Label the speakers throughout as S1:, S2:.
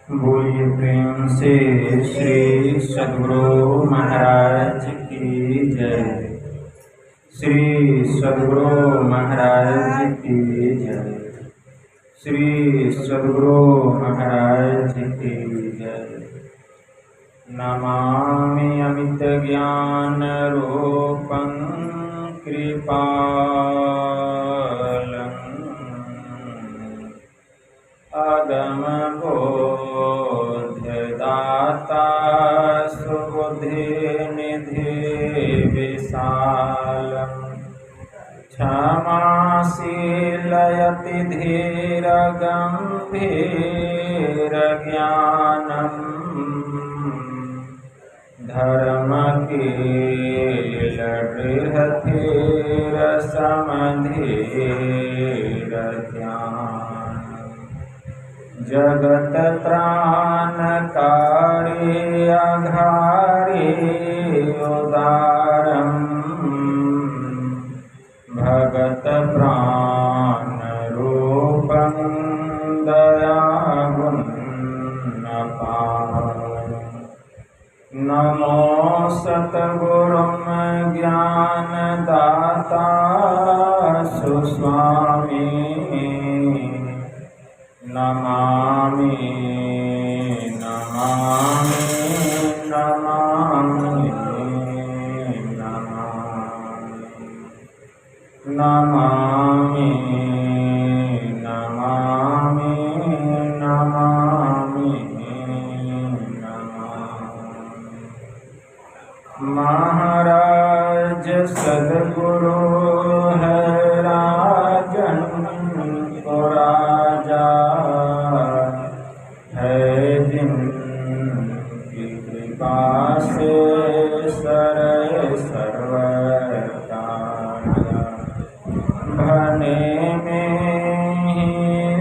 S1: बोलिए प्रेम से श्री सद्गुरु महाराज की जय। श्री सद्गुरु महाराज की जय। श्री सद्गुरु महाराज की जय। नमामि अमित ज्ञान रूपं कृपालम् अगम बोधदाता सुबुद्धि निधि विशालम् क्षमाशीलयति धीर गंभीर ज्ञानम् धर्मकील बृहधीर समधीर ध्यान जगत त्राणकारी अघारी उदारम् भगत प्राण रूपं दयागुणपारम् नमो सतगुरुं ज्ञानदाता सुस्वामी नमामि नमामि नमामि नमामि नमामि नमामि नमामि। महाराज सद्गुरु है राजन को राजा है जिनकी कृपा से सरय सर्वता घने में ही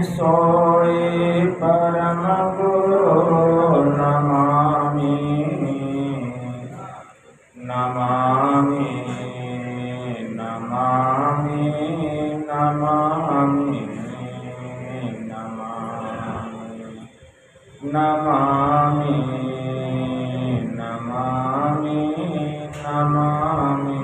S1: सोए परम गुरु नमामि नमामि नमामि नमामि नमामि नमामि नमामि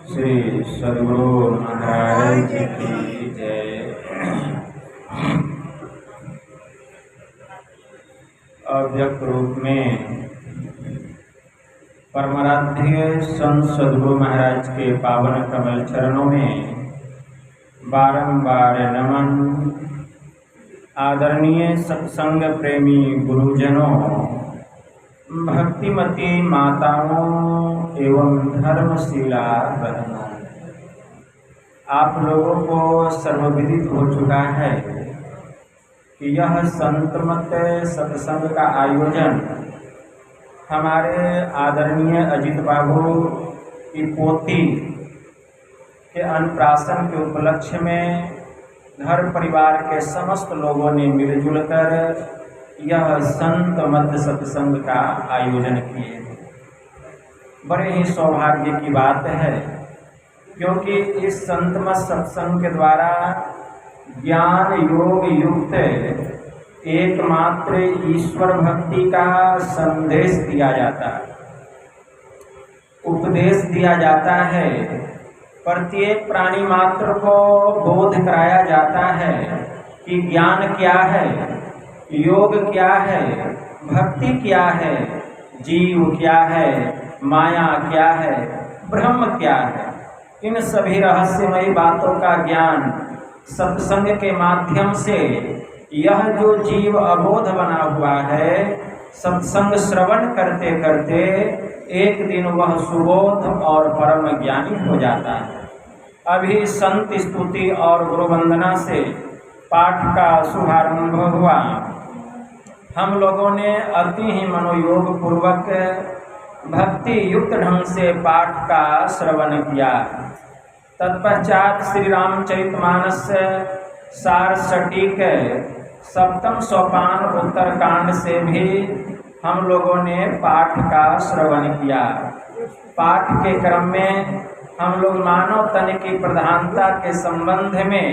S1: श्री सद्गुरु महाराज की जय। अव्यक्त रूप में परमाराध्य संत सद्गुरु महाराज के पावन कमल चरणों में बारंबार नमन। आदरणीय सत्संग प्रेमी गुरुजनों, भक्तिमती माताओं एवं धर्मशीला बहनों, आप लोगों को सर्वविदित हो चुका है कि यह संतमत सत्संग का आयोजन हमारे आदरणीय अजित बाबू की पोती के अन्नप्राशन के उपलक्ष्य में घर परिवार के समस्त लोगों ने मिलजुल कर यह संत मत सत्संग का आयोजन किए। बड़े ही सौभाग्य की बात है, क्योंकि इस संत मत सत्संग के द्वारा ज्ञान योग युक्त एकमात्र ईश्वर भक्ति का संदेश दिया जाता है, उपदेश दिया जाता है। प्रत्येक प्राणी मात्र को बोध कराया जाता है कि ज्ञान क्या है, योग क्या है, भक्ति क्या है, जीव क्या है, माया क्या है, ब्रह्म क्या है। इन सभी रहस्यमयी बातों का ज्ञान सत्संग के माध्यम से यह जो जीव अबोध बना हुआ है, सत्संग श्रवण करते करते एक दिन वह सुबोध और परम ज्ञानी हो जाता है। अभी संत स्तुति और गुरु वंदना से पाठ का शुभारंभ हुआ। हम लोगों ने अति ही मनोयोग पूर्वक भक्ति युक्त ढंग से पाठ का श्रवण किया। तत्पश्चात श्री रामचरितमानस सार सटीक सप्तम सोपान उत्तरकांड से भी हम लोगों ने पाठ का श्रवण किया। पाठ के क्रम में हम लोग मानव तन की प्रधानता के संबंध में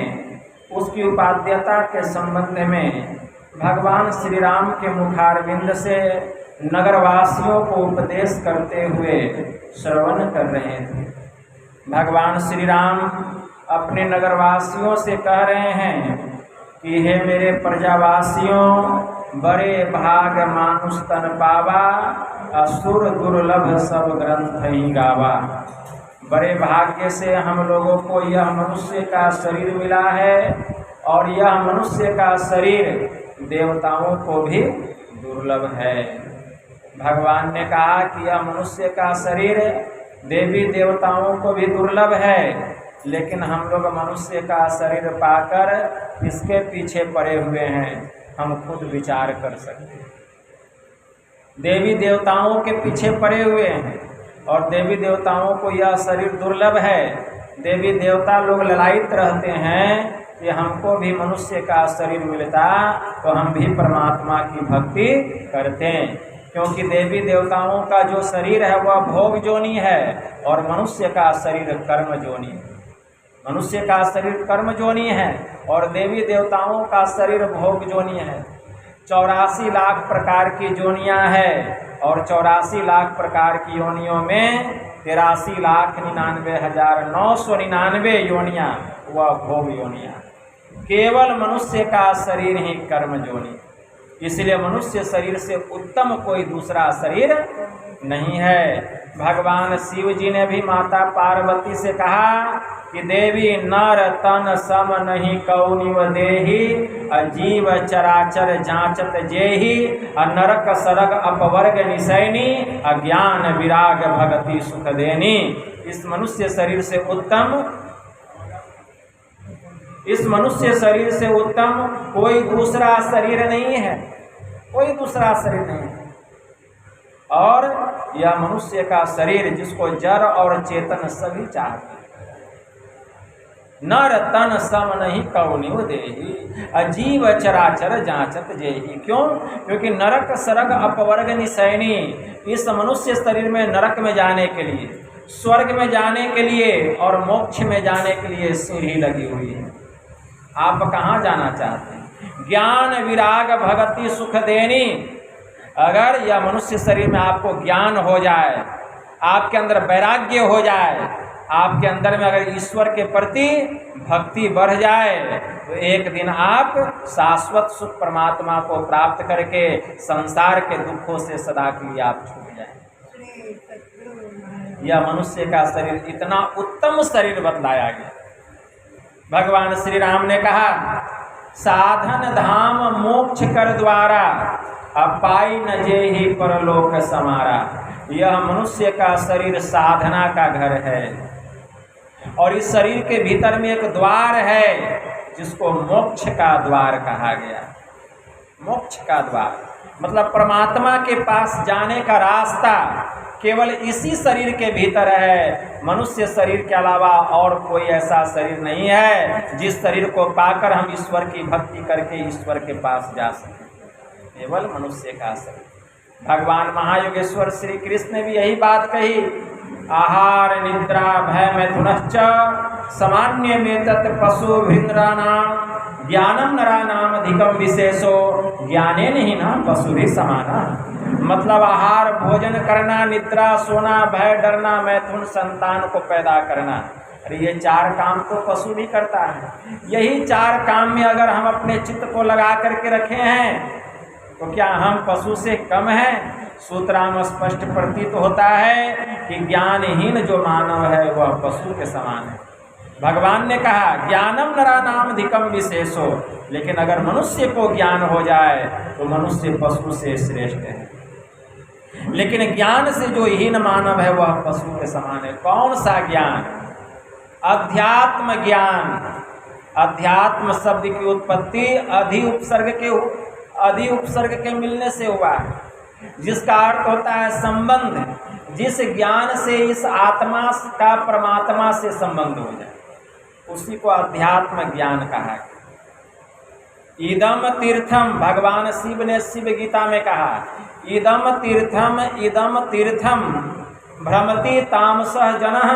S1: उसकी उपाद्यता के संबंध में भगवान श्री राम के मुखारविंद से नगरवासियों को उपदेश करते हुए श्रवण कर रहे थे। भगवान श्री राम अपने नगरवासियों से कह रहे हैं कि हे मेरे प्रजावासियों, बड़े भाग मानुष तन पावा, असुर दुर्लभ सब ग्रंथ ही गावा। बड़े भाग्य से हम लोगों को यह मनुष्य का शरीर मिला है और यह मनुष्य का शरीर देवताओं को भी दुर्लभ है। भगवान ने कहा कि यह मनुष्य का शरीर देवी देवताओं को भी दुर्लभ है, लेकिन हम लोग मनुष्य का शरीर पाकर इसके पीछे पड़े हुए हैं। हम खुद विचार कर सकते हैं। देवी देवताओं के पीछे पड़े हुए हैं और देवी देवताओं को यह शरीर दुर्लभ है। देवी देवता लोग ललायित रहते हैं कि हमको भी मनुष्य का शरीर मिलता तो हम भी परमात्मा की भक्ति करते, क्योंकि देवी देवताओं का जो शरीर है वह भोग जोनी है और मनुष्य का शरीर कर्म जोनी है। मनुष्य का शरीर कर्म जोनी है और देवी देवताओं का शरीर भोग जोनी है। 84 लाख प्रकार की जोनियां हैं और 84 लाख प्रकार की योनियों में 83,99,999 योनियां वह भोग योनियां, केवल मनुष्य का शरीर ही कर्म जोनी। इसलिए मनुष्य शरीर से उत्तम कोई दूसरा शरीर नहीं है। भगवान शिव जी ने भी माता पार्वती से कहा कि देवी नर तन सम नहीं कौनिव देही, अजीव चराचर जांचत जेही, नरक सरग अपवर्ग निशैनी, अज्ञान विराग भगति सुख देनी। इस मनुष्य शरीर से उत्तम कोई दूसरा शरीर नहीं है, कोई दूसरा शरीर नहीं है। और यह मनुष्य का शरीर जिसको जड़ और चेतन सभी चाहते हैं। नर तन सम नहीं कौनिव देही, अजीव चराचर जांचत जेही। क्यों? क्योंकि नरक सरग अपवर्ग निशैनी, इस मनुष्य शरीर में नरक में जाने के लिए, स्वर्ग में जाने के लिए और मोक्ष में जाने के लिए सीढ़ी लगी हुई है। आप कहाँ जाना चाहते हैं? ज्ञान विराग भगति सुख देनी। अगर यह मनुष्य शरीर में आपको ज्ञान हो जाए, आपके अंदर वैराग्य हो जाए, आपके अंदर में अगर ईश्वर के प्रति भक्ति बढ़ जाए, तो एक दिन आप शाश्वत सुख परमात्मा को प्राप्त करके संसार के दुखों से सदा के लिए आप छूट जाए। यह मनुष्य का शरीर इतना उत्तम शरीर बतलाया गया। भगवान श्री राम ने कहा, साधन धाम मोक्ष कर द्वारा, अपाई न जेहि परलोक समारा। यह मनुष्य का शरीर साधना का घर है और इस शरीर के भीतर में एक द्वार है जिसको मोक्ष का द्वार कहा गया। मोक्ष का द्वार मतलब परमात्मा के पास जाने का रास्ता केवल इसी शरीर के भीतर है। मनुष्य शरीर के अलावा और कोई ऐसा शरीर नहीं है जिस शरीर को पाकर हम ईश्वर की भक्ति करके ईश्वर के पास जा सकें। केवल मनुष्य का शरीर। भगवान महायोगेश्वर श्री कृष्ण ने भी यही बात कही, आहार निद्रा भय मैथुनश्च सामान्य में तत् पशु भिन्द्रानाम ज्ञानम नरानाम अधिकम विशेषो ज्ञाने नहीं ना पशु भी समाना। मतलब आहार भोजन करना, निद्रा सोना, भय डरना, मैथुन संतान को पैदा करना, अरे ये 4 काम तो पशु भी करता है। यही 4 काम में अगर हम अपने चित्त को लगा करके रखे हैं तो क्या हम पशु से कम हैं? सूत्राम स्पष्ट प्रतीत होता है कि ज्ञानहीन जो मानव है वह पशु के समान है। भगवान ने कहा ज्ञानम नरानाम अधिकम विशेषो, लेकिन अगर मनुष्य को ज्ञान हो जाए तो मनुष्य पशु से श्रेष्ठ है। लेकिन ज्ञान से जो हीन मानव है वह पशु के समान है। कौन सा ज्ञान? अध्यात्म ज्ञान। अध्यात्म शब्द की उत्पत्ति अधि उपसर्ग के मिलने से हुआ है, जिसका अर्थ होता है संबंध। जिस ज्ञान से इस आत्मा का परमात्मा से संबंध हो जाए उसी को अध्यात्म ज्ञान कहा है। इदम तीर्थम, भगवान शिव ने शिव गीता में कहा इदम तीर्थम भ्रमति तामसः जनः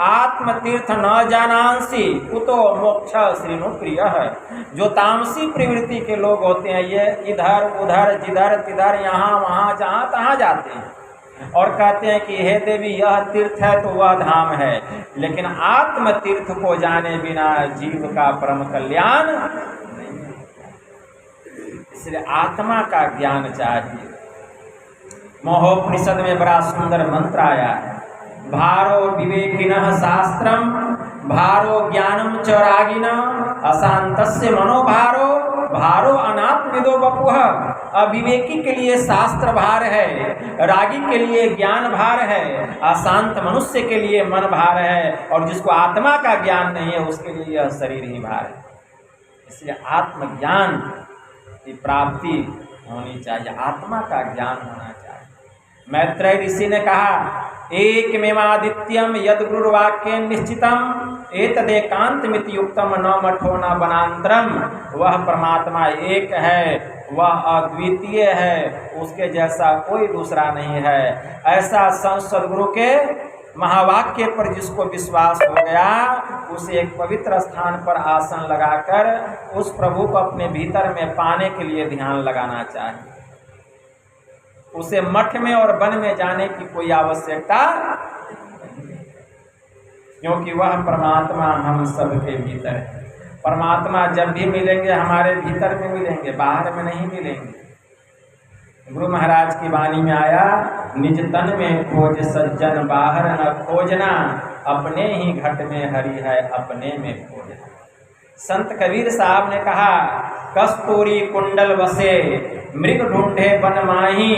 S1: आत्मतीर्थ न जानांसि कुतो मोक्ष श्रीनु प्रिय है। जो तामसी प्रवृत्ति के लोग होते हैं ये इधर उधर जिधर तिधर यहाँ वहाँ जहाँ तहाँ जाते हैं और कहते हैं कि हे देवी यह तीर्थ है तो वह धाम है, लेकिन आत्म तीर्थ को जाने बिना जीव का परम कल्याण नहीं है। इसलिए आत्मा का ज्ञान चाहिए। महोपनिषद में बड़ा सुंदर मंत्र आया है, भारो विवेकिनः शास्त्रम भारो ज्ञानम च रागिनः अशांतस्य मनोभारो भारो अनात्मविदो बपुः। अविवेकी के लिए शास्त्र भार है, रागी के लिए ज्ञान भार है, अशांत मनुष्य के लिए मन भार है, और जिसको आत्मा का ज्ञान नहीं है उसके लिए यह शरीर ही भार है। इसलिए आत्मज्ञान की प्राप्ति होनी चाहिए, आत्मा का ज्ञान होना चाहिए। मैत्रेय ऋषि ने कहा एकमेवादित्यम यद गुरुर्वाक्य निश्चितम एतदेकांतमिति युक्तम न मठो न वनांतरम। वह परमात्मा एक है, वह अद्वितीय है, उसके जैसा कोई दूसरा नहीं है। ऐसा सदगुरु के महावाक्य पर जिसको विश्वास हो गया उसे एक पवित्र स्थान पर आसन लगाकर उस प्रभु को अपने भीतर में पाने के लिए ध्यान लगाना चाहिए। उसे मठ में और वन में जाने की कोई आवश्यकता नहीं, क्योंकि वह परमात्मा हम सबके भीतर है। परमात्मा जब भी मिलेंगे हमारे भीतर में मिलेंगे, बाहर में नहीं मिलेंगे। गुरु महाराज की वाणी में आया, निज तन में खोज सज्जन बाहर न खोजना, अपने ही घट में हरि है अपने में खोजना। संत कबीर साहब ने कहा, कस्तूरी कुंडल वसे मृग ढूंढे बन माही,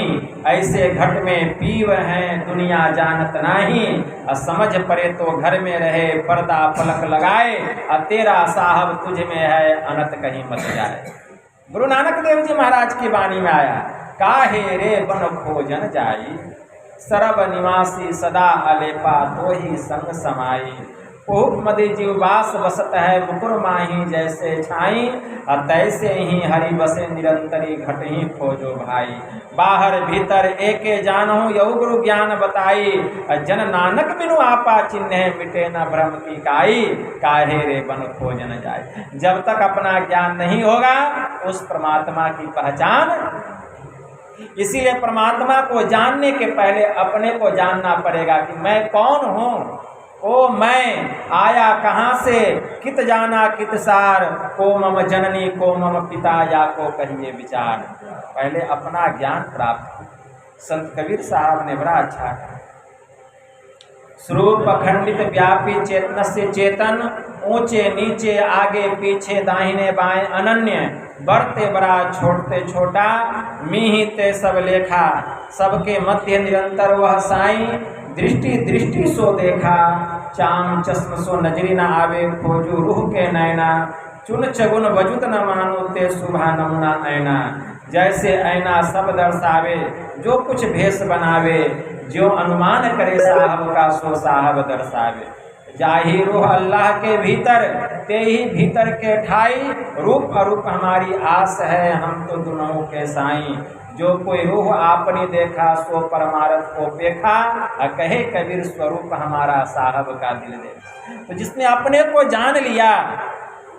S1: ऐसे घट में पीव हैं दुनिया जानत नाही। समझ परे तो घर में रहे पर्दा पलक लगाए, तेरा साहब तुझ में है अनत कहीं मत जाए। गुरु नानक देव जी महाराज की वाणी में आया, काहे रे बन खोजन जाई, सरब निवासी सदा अलेपा तो ही संग समाई। ओप मदे जीववास बसत है मुकुर माही, जैसे छाई तैसे ही हरि बसे निरंतरी घट ही खोजो भाई। बाहर भीतर एके जानहु यहु गुरु ज्ञान बताई, जन नानक बिनु आपा चिन्ह मिटे न भ्रम की काई। काहे रे बन खोजन जाए। जब तक अपना ज्ञान नहीं होगा उस परमात्मा की पहचान। इसीलिए परमात्मा को जानने के पहले अपने को जानना पड़ेगा कि मैं कौन हूँ। ओ मैं आया कहाँ से, कित जाना कित सार, को मम जननी को मम पिता या को कहिए विचार। पहले अपना ज्ञान प्राप्त। संत कबीर साहब ने बड़ा अच्छा कहा, स्वरूप अखंडित व्यापी चेतन से चेतन, ऊंचे नीचे आगे पीछे दाहिने बाएं अनन्य, बढ़ते बड़ा छोड़ते छोटा, मीही ते सब लेखा, सबके मध्य निरंतर वह साई। दृष्टि दृष्टि सो देखा, चाम चश्म सो नजरी न आवे, खोजू रूह के नैना, चुन चगुन वजुत न मानो ते सुभा नमुना ऐना। जैसे ऐना सब दर्शावे, जो कुछ भेष बनावे, जो अनुमान करे साहब का सो साहब दर्शावे। जाहि रूह अल्लाह के भीतर, ते ही भीतर के ठाई, रूप अरूप हमारी आस है, हम तो दोनों के साईं। जो कोई रूह आपने देखा सो परमारथ को देखा, कहे कबीर स्वरूप हमारा साहब का दिल देखा। तो जिसने अपने को जान लिया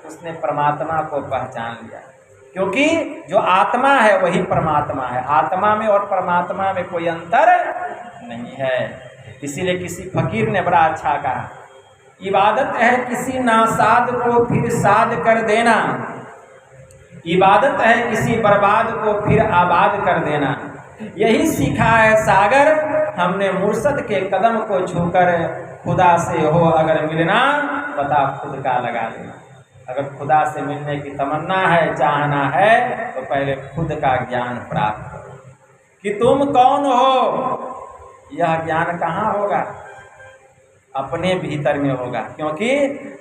S1: उसने परमात्मा को पहचान लिया, क्योंकि जो आत्मा है वही परमात्मा है। आत्मा में और परमात्मा में कोई अंतर नहीं है। इसीलिए किसी फकीर ने बड़ा अच्छा कहा, इबादत है किसी नासाद को फिर साध कर देना, इबादत है किसी बर्बाद को फिर आबाद कर देना। यही सीखा है सागर हमने मुर्शद के कदम को छूकर, खुदा से हो अगर मिलना पता खुद का लगा लेना। अगर खुदा से मिलने की तमन्ना है, चाहना है, तो पहले खुद का ज्ञान प्राप्त करो कि तुम कौन हो। यह ज्ञान कहाँ होगा? अपने भीतर में होगा, क्योंकि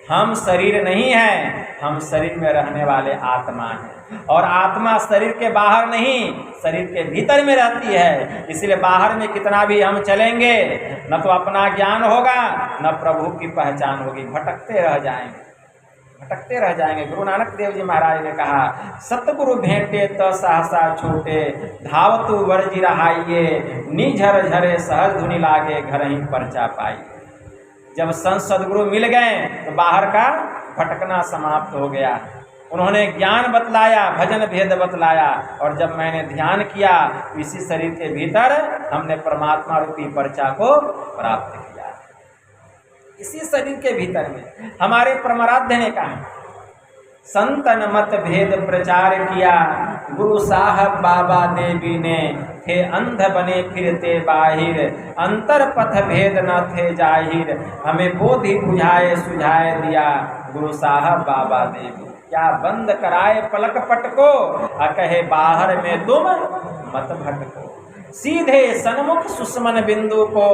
S1: हम शरीर नहीं हैं, हम शरीर में रहने वाले आत्मा हैं। और आत्मा शरीर के बाहर नहीं, शरीर के भीतर में रहती है। इसलिए बाहर में कितना भी हम चलेंगे, न तो अपना ज्ञान होगा, न प्रभु की पहचान होगी, भटकते रह जाएंगे। भटकते रह जाएंगे। गुरु नानक देव जी महाराज ने कहा, सतगुरु भेंटे तो सहसा छूटे, धावतु वर्जी रहाइये, निझर झरे सहज धुनि लागे, घर ही परचा पाई। जब संत सदगुरु मिल गए तो बाहर का भटकना समाप्त हो गया। उन्होंने ज्ञान बतलाया, भजन भेद बतलाया, और जब मैंने ध्यान किया इसी शरीर के भीतर हमने परमात्मा रूपी पर्चा को प्राप्त किया। इसी शरीर के भीतर में हमारे परमाराध्य ने कहा, संतन मत भेद प्रचार किया, गुरु साहब बाबा देवी ने, थे अंध बने फिरते बाहिर, अंतर पथ भेद न थे जाहिर, हमें बोधि बुझाए सुझाए दिया, गुरु साहब बाबा देवी। क्या बंद कराए पलक पटको, कहे बाहर में तुम मत भटको, सीधे सन्मुख सुषमन बिंदु को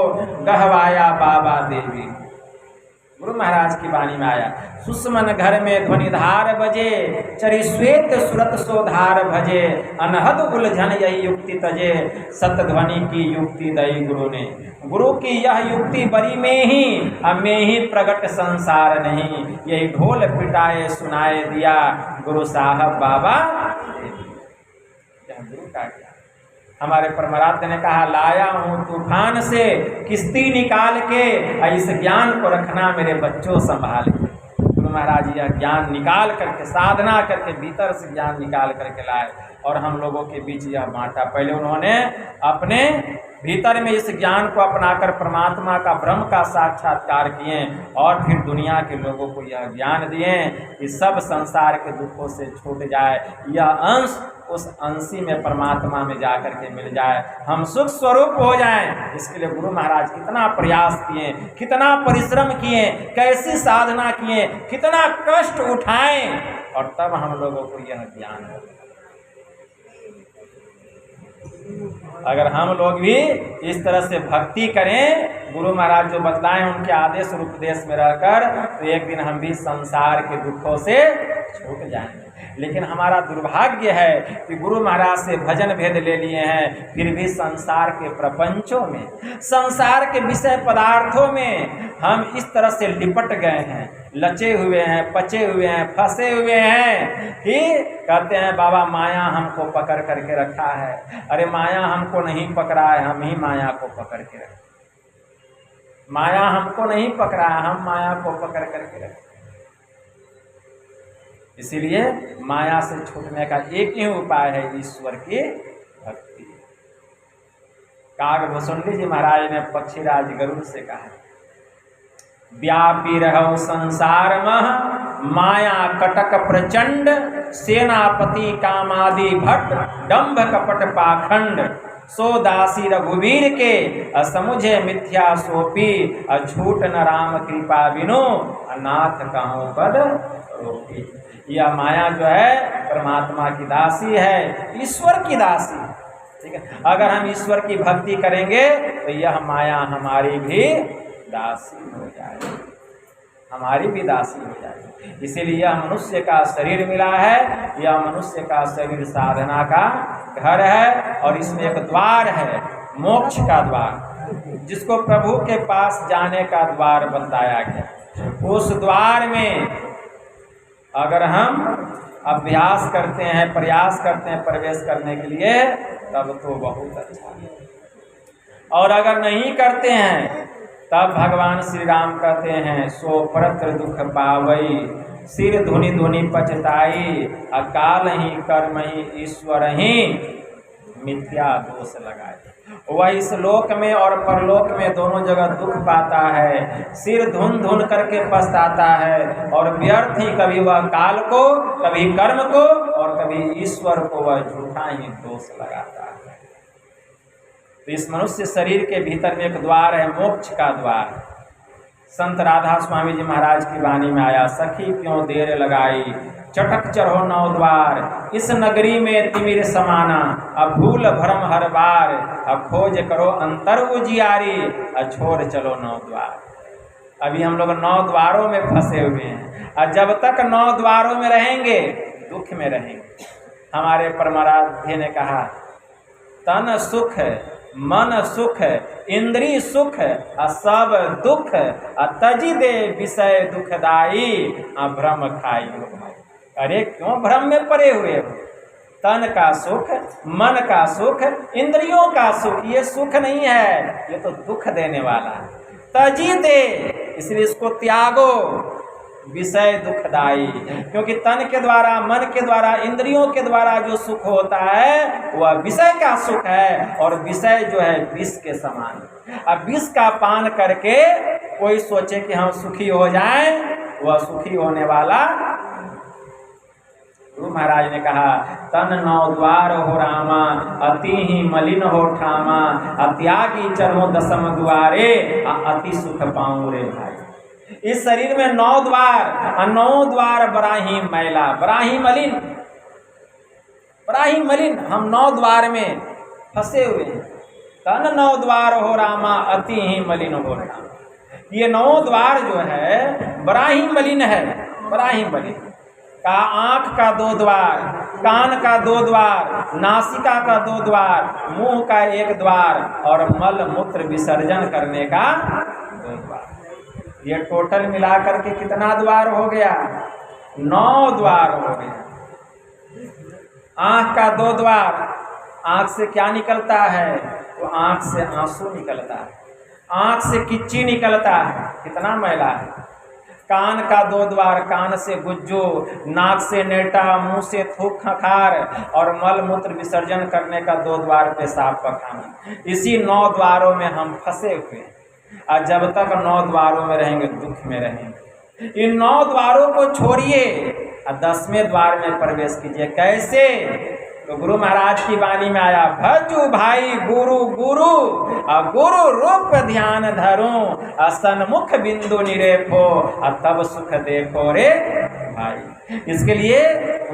S1: गहवाया बाबा देवी। गुरु महाराज की वाणी में आया, सुषमन घर में ध्वनिधार बजे, चरि श्वेत सुरत सोधार भजे, अनहद उलझन यही युक्ति तजे, सत ध्वनि की युक्ति दई गुरु ने। गुरु की यह युक्ति बरी में ही प्रगट संसार नहीं, यही ढोल पिटाए सुनाए दिया, गुरु साहब बाबा। गुरु का क्या, हमारे परमाराध्य ने कहा, लाया हूँ तूफान से किश्ती निकाल के, इस ज्ञान को रखना मेरे बच्चों संभाल के। गुरु महाराज यह ज्ञान निकाल करके, साधना करके, भीतर से ज्ञान निकाल करके लाए और हम लोगों के बीच यह बांटा। पहले उन्होंने अपने भीतर में इस ज्ञान को अपनाकर परमात्मा का, ब्रह्म का साक्षात्कार किए, और फिर दुनिया के लोगों को यह ज्ञान दिए कि सब संसार के दुखों से छूट जाए, यह अंश उस अंशी में परमात्मा में जाकर के मिल जाए, हम सुख स्वरूप हो जाएं। इसके लिए गुरु महाराज कितना प्रयास किए, कितना परिश्रम किए, कैसी साधना किए, कितना कष्ट उठाएं, और तब हम लोगों को यह ज्ञान हो। अगर हम लोग भी इस तरह से भक्ति करें, गुरु महाराज जो बतलाएं उनके आदेश और उपदेश में रहकर, तो एक दिन हम भी संसार के दुखों से छूट जाएंगे। लेकिन हमारा दुर्भाग्य है कि गुरु महाराज से भजन भेद ले लिए हैं, फिर भी संसार के प्रपंचों में, संसार के विषय पदार्थों में हम इस तरह से लिपट गए हैं, लचे हुए हैं, पचे हुए हैं, फंसे हुए हैं कि कहते हैं बाबा माया हमको पकड़ करके रखा है। अरे माया हमको नहीं पकड़ा है, हम ही माया को पकड़ के रखे। माया हमको नहीं पकड़ा है, हम माया को पकड़ करके रखे। इसीलिए माया से छूटने का एक ही उपाय है, ईश्वर की भक्ति। कागभूषुंडी जी महाराज ने पक्षीराज गरुड़ से कहा, व्यापी रहो संसार मह, माया कटक प्रचंड, सेनापति कामादि भट्ट, डंभ कपट पाखंड, सो दासी रघुवीर के, असमुझे मिथ्या सोपी, अछूट न राम कृपा बिनु, अनाथ कहूँ पद रोपी। यह माया जो है परमात्मा की दासी है, ईश्वर की दासी। ठीक है, अगर हम ईश्वर की भक्ति करेंगे तो यह माया हमारी भी दासी हो जाएगी, हमारी भी दासी हो जाएगी। इसीलिए यह मनुष्य का शरीर मिला है, यह मनुष्य का शरीर साधना का घर है, और इसमें एक द्वार है, मोक्ष का द्वार, जिसको प्रभु के पास जाने का द्वार बताया गया। उस द्वार में अगर हम अभ्यास करते हैं, प्रयास करते हैं प्रवेश करने के लिए, तब तो बहुत अच्छा है, और अगर नहीं करते हैं तब भगवान श्री राम कहते हैं, सो परत्र दुख पावई, सिर धुनि धुनि पछताई, अकाल ही कर्म ही ईश्वर ही मिथ्या दोष लगाए। वह इस लोक में और परलोक में दोनों जगह दुख पाता है, सिर धुन धुन करके पछताता है, और व्यर्थ ही कभी वह काल को, कभी कर्म को, और कभी ईश्वर को वह झूठा ही दोष लगाता है। तो इस मनुष्य शरीर के भीतर में एक द्वार है, मोक्ष का द्वार। संत राधा स्वामी जी महाराज की वाणी में आया, सखी क्यों देर लगाई, चटक चढ़ो नौ द्वार, इस नगरी में तिमिर समाना, अब भूल भरम हर बार, अब खोज करो अंतर उजियारी, अब छोड़ चलो नौ द्वार। अभी हम लोग 9 द्वारों में फंसे हुए हैं, और जब तक 9 द्वारों में रहेंगे दुख में रहेंगे। हमारे परमाराध्य ने कहा, तन सुख मन सुख इंद्री सुख सब दुख तजी दे विषय दुखदाई भ्रम खाई हो भाई। अरे क्यों भ्रम में पड़े हुए हो? तन का सुख, मन का सुख, इंद्रियों का सुख, ये सुख नहीं है, ये तो दुख देने वाला है। तजी दे, इसलिए इसको त्यागो, विषय दुखदाई। क्योंकि तन के द्वारा, मन के द्वारा, इंद्रियों के द्वारा जो सुख होता है वह विषय का सुख है, और विषय जो है विष के समान। अब विष का पान करके कोई सोचे कि हम सुखी हो जाएं, वह सुखी होने वाला। गुरु महाराज ने कहा, तन नौ द्वार हो रामा, अति ही मलिन हो ठामा, त्यागी चलो दसम द्वारे, अति सुख पाऊं रे भाई। इस शरीर में 9 द्वार, 9 द्वार बड़ा ही मैला, बड़ा ही मलिन, बड़ा ही मलिन। हम 9 द्वार में फंसे हुए हैं। तन 9 द्वार हो रामा, अति ही मलिन हो रामा। ये 9 द्वार जो है बड़ा ही मलिन है, बड़ा ही मलिन। का आँख का 2 द्वार, कान का 2 द्वार, नासिका का 2 द्वार, मुंह का 1 द्वार, और मल मूत्र विसर्जन करने का 2 द्वार। ये टोटल मिलाकर के कितना द्वार हो गया? 9 द्वार हो गया। आँख का 2 द्वार, आँख से क्या निकलता है? तो आँख से आंसू निकलता है, आँख से किच्ची निकलता है, कितना मैला है। कान का 2 द्वार, कान से गुज्जो, नाक से नेटा, मुंह से थूक खखार, और मल मूत्र विसर्जन करने का 2 द्वार पेशाब पखाना। इसी 9 द्वारों में हम फंसे हुए हैं, और जब तक 9 द्वारों में रहेंगे दुख में रहेंगे। इन 9 द्वारों को छोड़िए और 10वें द्वार में प्रवेश कीजिए। कैसे? तो गुरु महाराज की वाणी में आया, भजू भाई गुरु गुरु, गुरु रूप ध्यान धरूं, सन्मुख बिंदु निरेखो, तब सुख देखो रे भाई। इसके लिए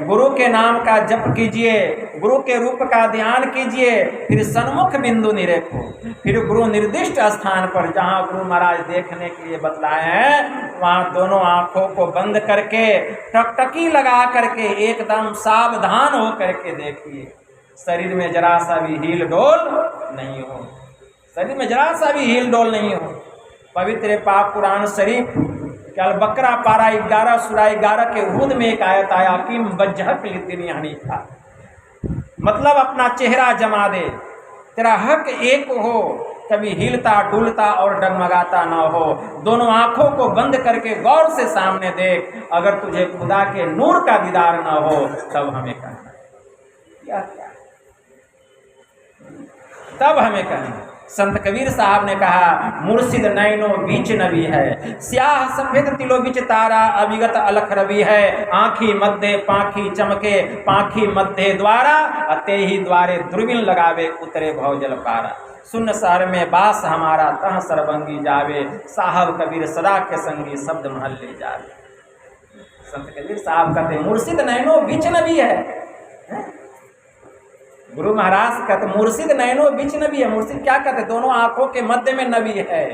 S1: गुरु के नाम का जप कीजिए, गुरु के रूप का ध्यान कीजिए, फिर सन्मुख बिंदु निरेखो, फिर गुरु निर्दिष्ट स्थान पर जहाँ गुरु महाराज देखने के लिए बतलाए हैं, वहाँ दोनों आँखों को बंद करके टकटकी लगा करके एकदम सावधान हो करके देखिए। शरीर में जरा सा भी हील डोल नहीं हो, शरीर में जरा सा भी हील डोल नहीं हो। पवित्र पाक कुरान शरीफ कल बकरा पारा 11 सूरा 11 के हुद में एक आयत आया, किम बजहक लितिनी हनीफा, मतलब अपना चेहरा जमा दे, तेरा हक एक हो, कभी हिलता डुलता और डगमगाता ना हो। दोनों आंखों को बंद करके गौर से सामने देख, अगर तुझे खुदा के नूर का दीदार ना हो तब हमें कहना, क्या तब हमें कहना। संत कबीर साहब ने कहा, मुर्शिद नैनो बीच नबी है, स्याह सफेद तिलो बीच तारा, अविगत अलख रवि है, आँखी मध्य पाखी चमके, पाखी मध्य द्वारा, अते ही द्वारे दुर्बिन लगावे, उतरे भवजल पारा। सुन शहर में बास हमारा, तह सरबंगी जावे, साहब कबीर सदा के संगी, शब्द महल ले जावे। संत कबीर साहब कहते मुर्शिद नैनो बीच नबी है। गुरु महाराज कहते मुर्शिद नैनो बीच नबी है। मुर्शिद क्या कहते? दोनों आंखों के मध्य में नबी है।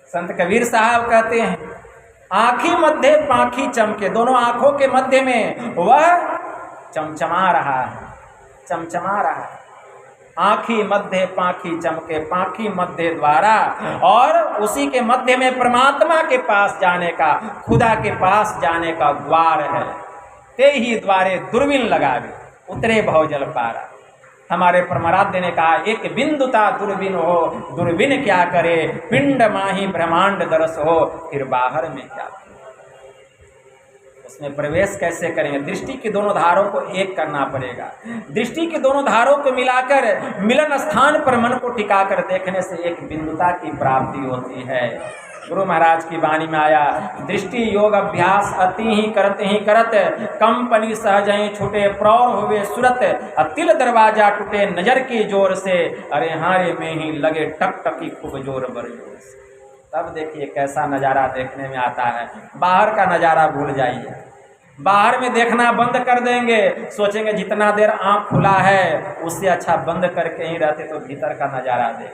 S1: संत कबीर साहब कहते हैं, आँखी मध्य पाखी चमके, दोनों आंखों के मध्य में वह चमचमा रहा है, चमचमा रहा है। आँखी मध्य पाखी चमके, पाखी मध्य द्वारा, और उसी के मध्य में परमात्मा के पास जाने का, खुदा के पास जाने का द्वार है। ते ही द्वारे दुर्बिन लगावे, उतरे भवजल पारा। हमारे परमाराध्य ने कहा, एक बिंदुता दुर्बिन हो, दुर्बिन क्या करे, पिंड माही ब्रह्मांड दरस हो, फिर बाहर में क्या करे। उसमें प्रवेश कैसे करेंगे? दृष्टि की दोनों धारों को एक करना पड़ेगा। दृष्टि की दोनों धारों को मिलाकर मिलन स्थान पर मन को टिकाकर देखने से एक बिंदुता की प्राप्ति होती है। गुरु महाराज की वाणी में आया, दृष्टि योग अभ्यास अति ही करत, कंपनी सहज ही छूटे, प्रौर हुए सुरत, तिल दरवाजा टूटे नजर की जोर से, अरे हारे में ही लगे टक टकी खूब जोर बर जोर से। तब देखिए कैसा नज़ारा देखने में आता है। बाहर का नज़ारा भूल जाइए, बाहर में देखना बंद कर देंगे, सोचेंगे जितना देर आँख खुला है उससे अच्छा बंद करके ही रहते तो भीतर का नज़ारा देख।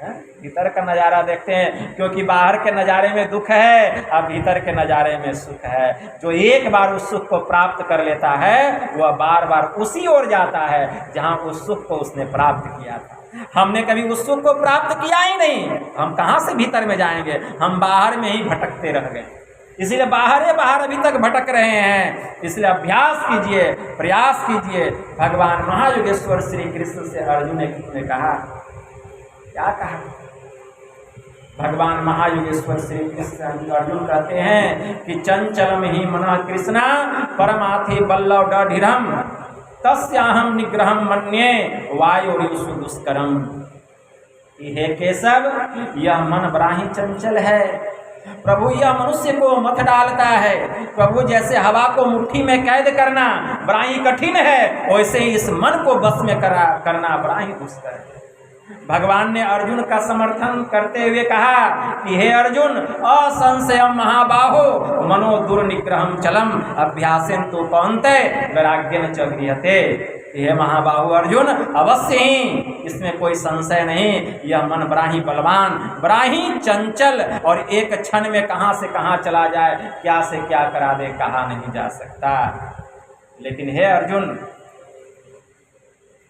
S2: भीतर का नज़ारा देखते हैं, क्योंकि बाहर के नज़ारे में दुख है और भीतर के नज़ारे में सुख है। जो एक बार उस सुख को प्राप्त कर लेता है वह बार बार उसी ओर जाता है जहाँ उस सुख को उसने प्राप्त किया था। हमने कभी उस सुख को प्राप्त किया ही नहीं, हम कहाँ से भीतर में जाएंगे, हम बाहर में ही भटकते रह गए। इसलिए बाहर अभी तक भटक रहे हैं। इसलिए अभ्यास कीजिए, प्रयास कीजिए। भगवान महायोगेश्वर श्री कृष्ण से अर्जुन ने कहा, क्या कहा? भगवान महायोगेश्वर श्री कृष्ण अर्जुन कहते हैं कि चंचलम ही मनः कृष्णा परमार्थि बल्लव ढीरम तस्याहम निग्रहम मन्ये वायुरिषु दुष्करम। हे केशव, यह मन बड़ा ही चंचल है प्रभु, यह मनुष्य को मत डालता है प्रभु। जैसे हवा को मुट्ठी में कैद करना बड़ा ही कठिन है, वैसे ही इस मन को बस में करना बड़ा ही दुष्कर है। भगवान ने अर्जुन का समर्थन करते हुए कहा कि हे अर्जुन, असंशयम महाबाहो मनो दुर्निग्रहम चलम अभ्यासेन तो कौन्ते वैराग्येन च गृह्यते। हे महाबाहु अर्जुन, अवश्य ही इसमें कोई संशय नहीं, यह मन बड़ा ही बलवान, बड़ा ही चंचल और एक क्षण में कहाँ से कहाँ चला जाए, क्या से क्या करा दे, कहा नहीं जा सकता। लेकिन हे अर्जुन,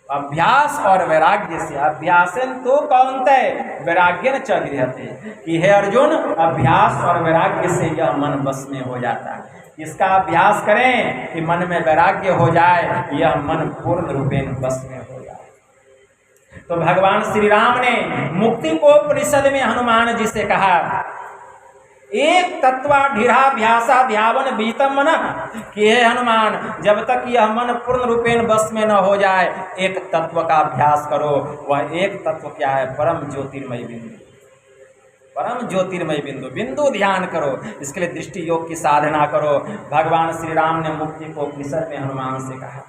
S2: अभ्यास और वैराग्य से, अभ्यासेन तो कौन्ते वैराग्येन च गृह्यते, कि हे अर्जुन, अभ्यास और वैराग्य से यह मन बस में हो जाता है। इसका अभ्यास करें कि मन में वैराग्य हो जाए, यह मन पूर्ण रूपेण बस में हो जाए। तो भगवान श्री राम ने मुक्ति को परिषद में हनुमान जी से कहा, एक तत्वा ढीराभ्यासा ध्यावन बीतम मन, कि हे हनुमान, जब तक यह मन पूर्ण रूपेण बस में न हो जाए, एक तत्व का अभ्यास करो। वह एक तत्व क्या है? परम ज्योतिर्मय बिंदु, परम ज्योतिर्मय बिंदु, बिंदु ध्यान करो। इसके लिए दृष्टि योग की साधना करो। भगवान श्री राम ने मुक्ति को उपनिषद में हनुमान से कहा।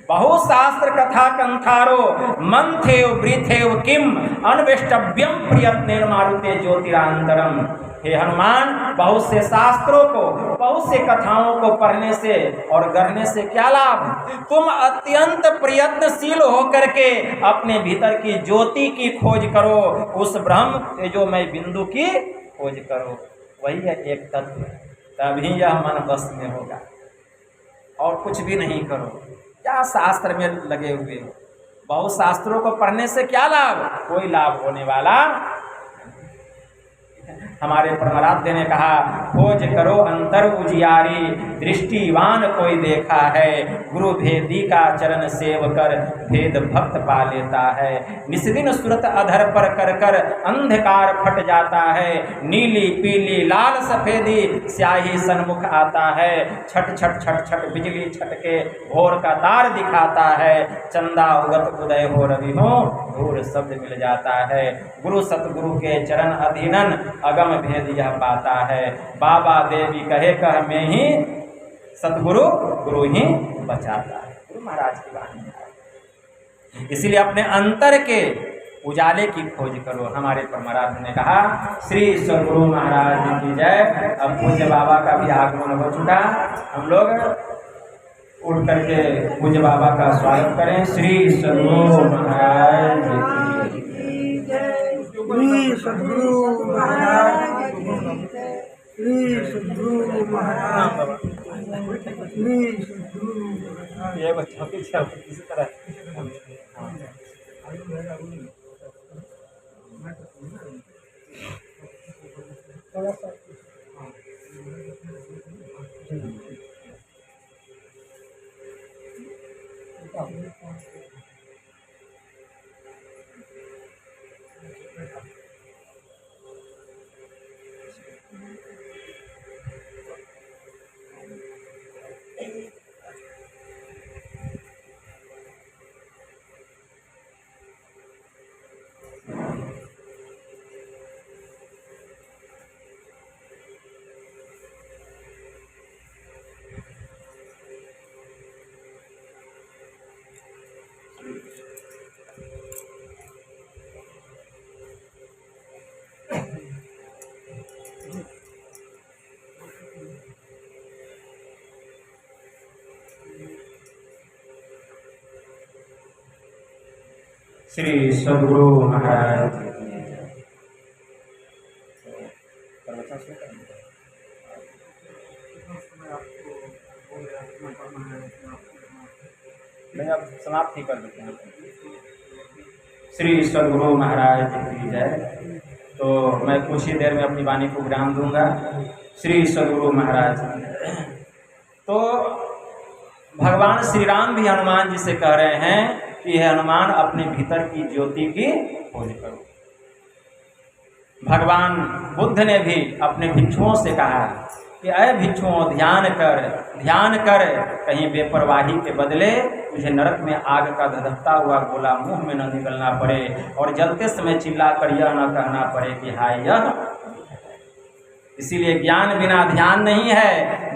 S2: बहुशास्त्र कथा कंथारो मंथेव वृथेव किम अन्वेष्टव्यम प्रयत्नेन मारुते ज्योतिरांतरम। हे हनुमान, बहुत से शास्त्रों को, बहुत से कथाओं को पढ़ने से और करने से क्या लाभ? तुम अत्यंत प्रयत्नशील होकर के अपने भीतर की ज्योति की खोज करो, उस ब्रह्म तेजोमय बिंदु की खोज करो। वही है एक तत्व, तभी यह मन बस में होगा। और कुछ भी नहीं करो, क्या शास्त्र में लगे हुए हो? बहुत शास्त्रों को पढ़ने से क्या लाभ? कोई लाभ होने वाला। हमारे परमाराध्य ने कहा, खोज करो अंतर उजियारी, दृष्टिवान कोई देखा है, गुरु भेदी का चरण सेव कर भेद भक्त पा लेता है। निस्दिन सुरत अधर पर कर कर अंधकार फट जाता है, नीली पीली लाल सफेदी स्याही सन्मुख आता है। छट छट छट छट बिजली छटके भोर का तार दिखाता है, चंदा उगत उदय हो रवि हो धूर शब्द मिल जाता है। गुरु सतगुरु के चरण अधीनन अगम भेद यह पाता है, बाबा देवी कहे कह में ही सतगुरु गुरु ही बचाता है। गुरु महाराज की वाणी है। इसलिए अपने अंतर के उजाले की खोज करो। हमारे परमाराध्य ने कहा, श्री सदगुरु महाराज की जय। अब पूज्य बाबा का भी आगमन हो चुका, हम लोग उठ करके पूज्य बाबा का स्वागत करें। श्री सदगुरु महाराज की जय।
S3: श्री सद्गुरु महाराज, श्री सद्गुरु महाराज, श्री सद्गुरु महाराज।
S2: ये बच्चों की किसी तरह
S1: श्री सद्गुरु महाराज।
S2: नहीं, अब समाप्त ही कर देते हैं।
S1: श्री सद्गुरु महाराज की जय। तो मैं कुछ ही देर में अपनी वाणी को विराम दूंगा। श्री सद्गुरु महाराज। तो भगवान श्री राम भी हनुमान जी से कह रहे हैं कि हे हनुमान, अपने भीतर की ज्योति की खोज करो। भगवान बुद्ध ने भी अपने भिक्षुओं से कहा कि अय भिक्षुओं, ध्यान कर, कहीं बेपरवाही के बदले तुझे नरक में आग का धधकता हुआ गोला मुंह में न निकलना पड़े और जलते समय चिल्ला कर यह न कहना पड़े कि हाय यह। इसीलिए ज्ञान बिना ध्यान नहीं है,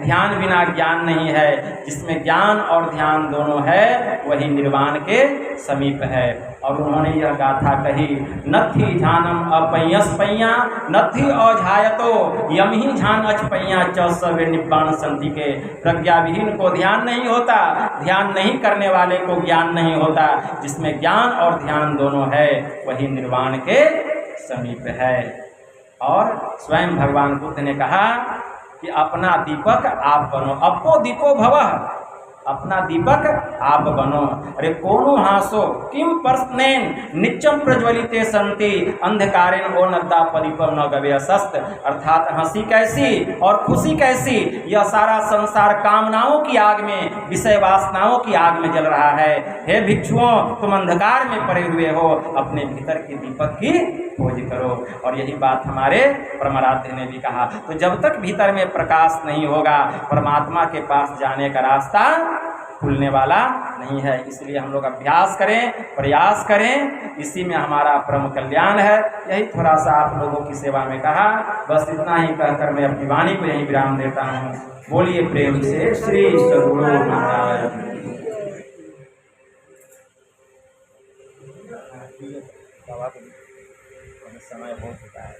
S1: ध्यान बिना ज्ञान नहीं है। जिसमें ज्ञान और ध्यान दोनों है वही निर्वाण के समीप है। और उन्होंने यह गाथा कही, नथी ध्यानम अपयस पैया, नथी अझायतो यम ही ध्यान अचपैया चौसवे निब्बाण संति के। प्रज्ञा विहीन को ध्यान नहीं होता, ध्यान नहीं करने वाले को ज्ञान नहीं होता। जिसमें ज्ञान और ध्यान दोनों है वही निर्वाण के समीप है। और स्वयं भगवान बुद्ध ने कहा कि अपना दीपक आप बनो, अपो दीपो भवः, अपना दीपक आप बनो। अरे कोनो हासो किम प्रश्नेन नित्यम प्रज्वलिते संति अंधकारेण ओ नद्दा परिपम न गवे सस्त। अर्थात हंसी कैसी और खुशी कैसी, यह सारा संसार कामनाओं की आग में, विषय वासनाओं की आग में जल रहा है। हे भिक्षुओं, तुम अंधकार में पड़े हुए हो, अपने भीतर के दीपक की खोज करो। और यही बात हमारे परमाराध्य ने भी कहा। तो जब तक भीतर में प्रकाश नहीं होगा, परमात्मा के पास जाने का रास्ता खुलने वाला नहीं है। इसलिए हम लोग अभ्यास करें, प्रयास करें, इसी में हमारा परम कल्याण है। यही थोड़ा सा आप लोगों की सेवा में कहा, बस इतना ही कहकर मैं अपनी वाणी को यहीं विराम देता हूँ। बोलिए प्रेम से श्री सद्गुरु महाराज। समय हो चुका है।